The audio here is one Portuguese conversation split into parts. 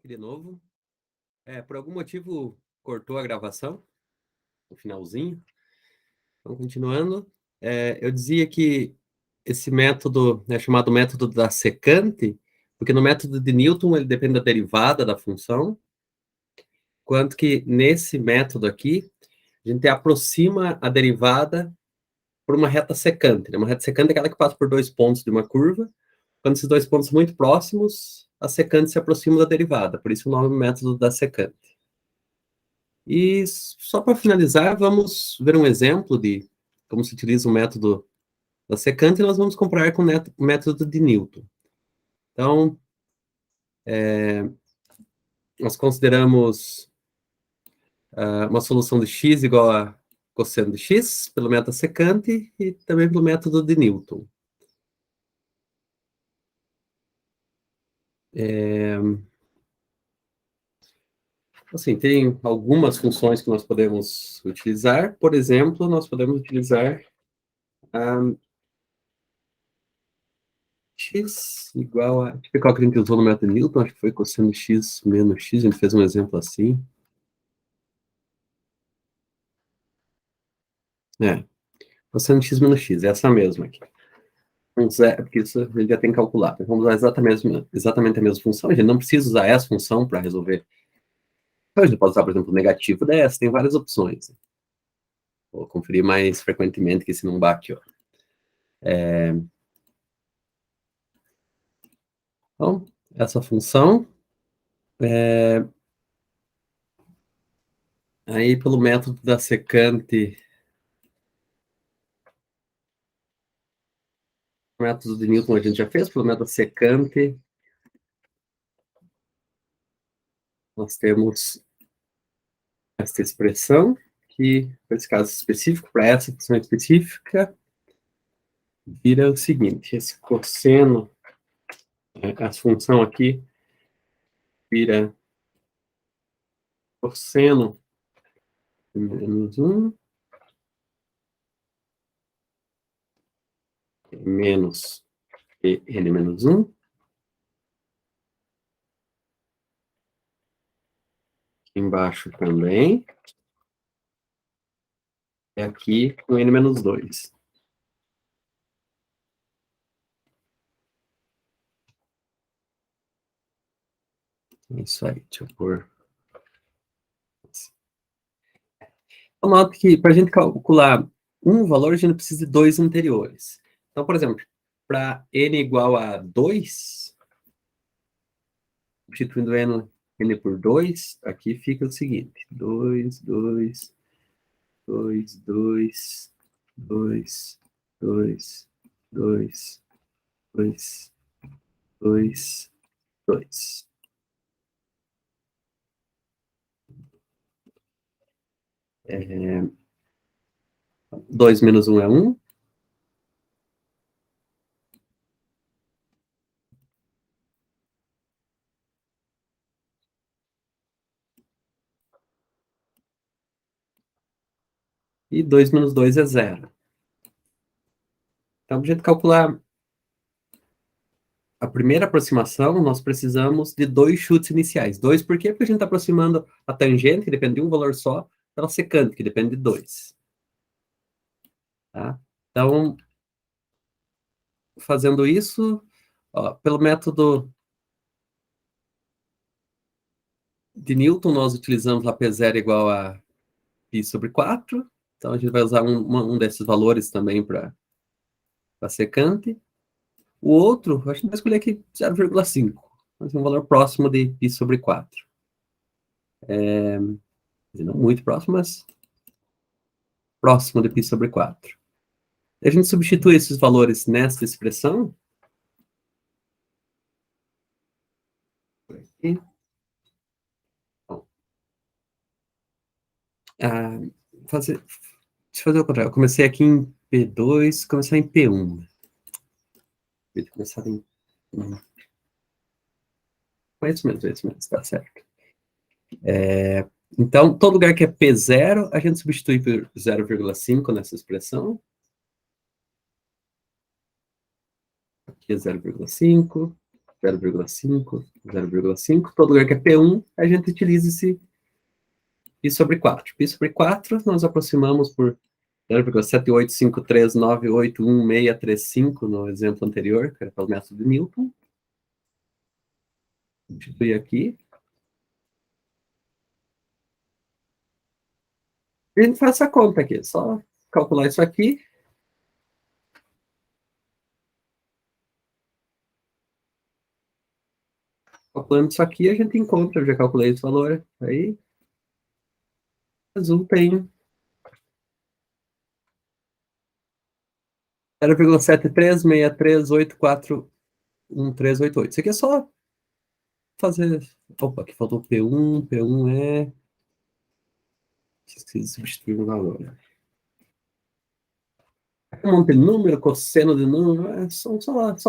De novo. Por algum motivo, cortou a gravação, no finalzinho. Então, continuando. Eu dizia que esse método é chamado método da secante, porque no método de Newton ele depende da derivada da função, quanto que nesse método aqui, a gente aproxima a derivada por uma reta secante. Né? Uma reta secante é aquela que passa por dois pontos de uma curva. Quando esses dois pontos são muito próximos, a secante se aproxima da derivada. Por isso o nome é método da secante. E só para finalizar, vamos ver um exemplo de como se utiliza o método da secante e nós vamos comparar com o método de Newton. Então, nós consideramos uma solução de x igual a cosseno de x pelo método secante e também pelo método de Newton. Assim, tem algumas funções que nós podemos utilizar. Por exemplo, nós podemos utilizar x igual a... Deixa eu ver qual que a gente usou no método Newton, acho que foi cosseno de x menos x, a gente fez um exemplo assim. Cosseno de x menos x, essa mesma aqui. Porque isso a gente já tem que calcular. Então, vamos usar exatamente a mesma função. A gente não precisa usar essa função para resolver. Então, a gente pode usar, por exemplo, o negativo dessa, tem várias opções. Vou conferir mais frequentemente que se não bate, ó. Então, essa função, aí pelo método da secante, o método de Newton a gente já fez, pelo método secante, nós temos essa expressão, que, nesse caso específico, para essa função específica, vira o seguinte, esse cosseno, a função aqui, vira cosseno de menos 1 menos n menos 1 aqui embaixo também, e aqui com n menos 2. Isso aí, deixa eu pôr. Então, nota que para a gente calcular um valor, a gente precisa de dois anteriores. Então, por exemplo, para n igual a 2, substituindo n por 2, aqui fica o seguinte: 2, 2, 2, 2, 2, 2, 2, 2, 2, 2. 2 menos 1 é 1. E 2 menos 2 é 0. Então, para a gente calcular a primeira aproximação, nós precisamos de dois chutes iniciais. Dois, por quê? Porque a gente está aproximando a tangente, que depende de um valor só, pela secante, que depende de 2. Tá? Então, fazendo isso, ó, pelo método de Newton, nós utilizamos lá P0 igual a π sobre 4. Então, a gente vai usar um desses valores também para a secante. O outro, acho que a gente vai escolher aqui 0,5. Mas um valor próximo de π sobre 4. Não muito próximo, mas próximo de π sobre 4. A gente substitui esses valores nessa expressão. E, bom, deixa eu fazer o contrário. Eu comecei aqui em P2, começar em P1. Devia ter começado em... É isso mesmo, tá certo. Então, todo lugar que é P0, a gente substitui por 0,5 nessa expressão. Aqui é 0,5. 0,5, 0,5. Todo lugar que é P1, a gente utiliza esse π sobre 4. Π sobre 4, nós aproximamos por 0,7853981,635 no exemplo anterior, que era pelo método de Newton. Substituir aqui. E a gente faz essa conta aqui, só calcular isso aqui. Calculando isso aqui, a gente encontra, eu já calculei esse valor. Aí, resulta em 0,7363841388. Isso aqui é só fazer... Opa, aqui faltou P1. P1 é... Esqueci de substituir o valor. Um monte de número, cosseno de número, é só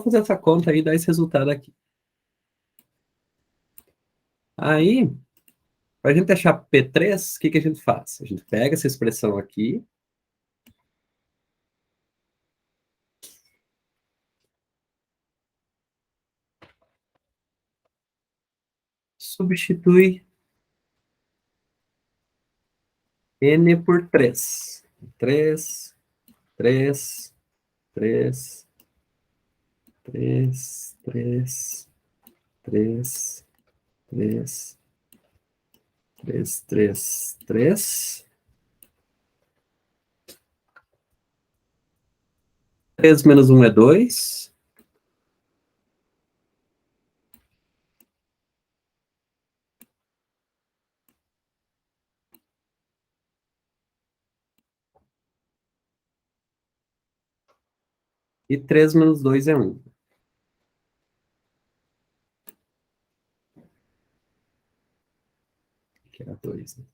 fazer essa conta aí e dar esse resultado aqui. Aí, para a gente achar P3, o que a gente faz? A gente pega essa expressão aqui, substitui N por 3. 3, 3, 3, 3, 3, 3, 3, 3, 3, 3. 3 menos 1 é 2. E 3 menos 2 é 1. Que era 2, né?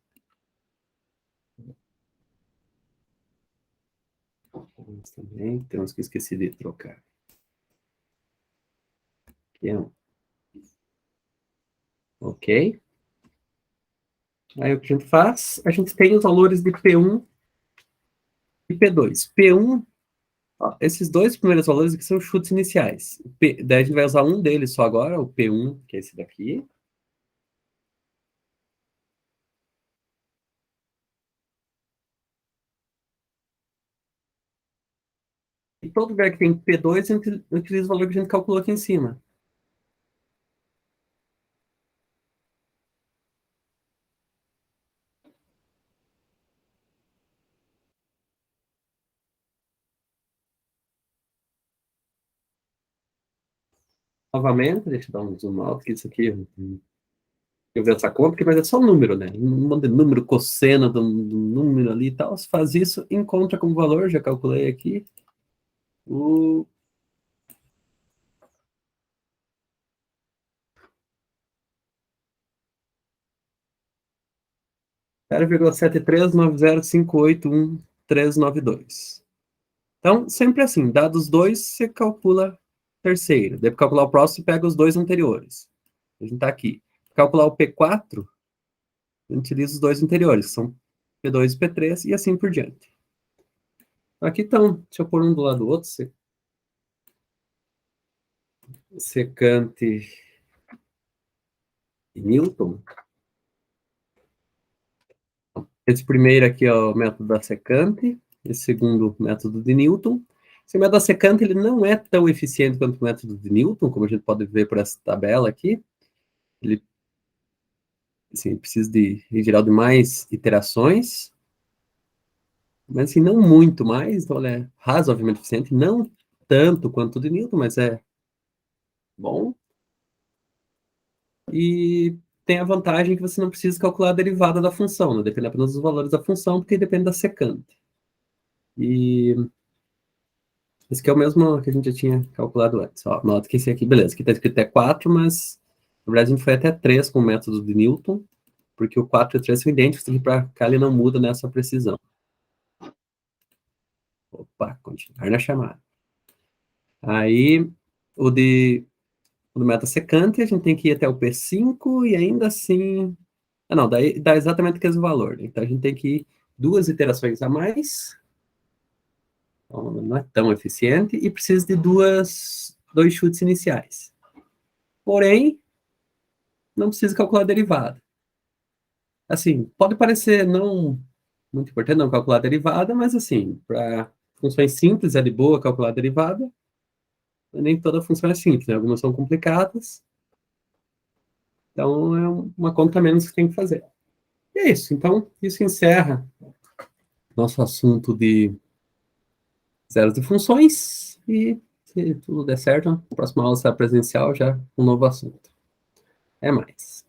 Também temos que esquecer de trocar. Aqui é 1. Ok? Aí o que a gente faz? A gente tem os valores de P1 e P2. P1, ó, esses dois primeiros valores aqui são chutes iniciais. Daí a gente vai usar um deles só agora, o P1, que é esse daqui. E todo lugar que tem P2, a gente utiliza o valor que a gente calculou aqui em cima. Novamente, deixa eu dar um zoom out, que isso aqui, eu ver essa conta, que vai ser só um número, né? Um monte de número, cosseno do número ali e tal. Você faz isso, encontra como valor, já calculei aqui, o 0,73905811392. Então, sempre assim, dados dois, você calcula terceiro. Deve calcular o próximo, você pega os dois anteriores. A gente está aqui. Calcular o P4, a gente utiliza os dois anteriores, que são P2 e P3, e assim por diante. Aqui estão, deixa eu pôr um do lado do outro, secante e Newton. Esse primeiro aqui é o método da secante, esse segundo, método de Newton. Esse método da secante ele não é tão eficiente quanto o método de Newton, como a gente pode ver por essa tabela aqui. Ele assim, precisa de, em geral, de mais iterações, mas assim, não muito mais, então ele é razoavelmente eficiente, não tanto quanto o de Newton, mas é bom. E tem a vantagem que você não precisa calcular a derivada da função, né? Depende apenas dos valores da função, porque depende da secante. E esse aqui é o mesmo que a gente já tinha calculado antes. Ó, nota que esse aqui, beleza, aqui está escrito até 4, mas na verdade a gente foi até 3 com o método de Newton, porque o 4 e o 3 são idênticos, daqui para cá ele não muda nessa precisão. Opa, continuar na chamada. Aí, o do método secante, a gente tem que ir até o P5 e ainda assim... Ah, não, daí dá exatamente o mesmo valor. Né? Então, a gente tem que ir 2 iterações a mais. Então, não é tão eficiente. E precisa de 2 chutes iniciais. porém, não precisa calcular derivada. Assim, pode parecer não muito importante não calcular derivada, mas assim, para funções simples é de boa calcular derivada, nem toda função é simples, né? Algumas são complicadas, então é uma conta a menos que tem que fazer. E é isso, então isso encerra nosso assunto de zeros de funções, e se tudo der certo, a próxima aula será presencial, já um novo assunto. Até mais.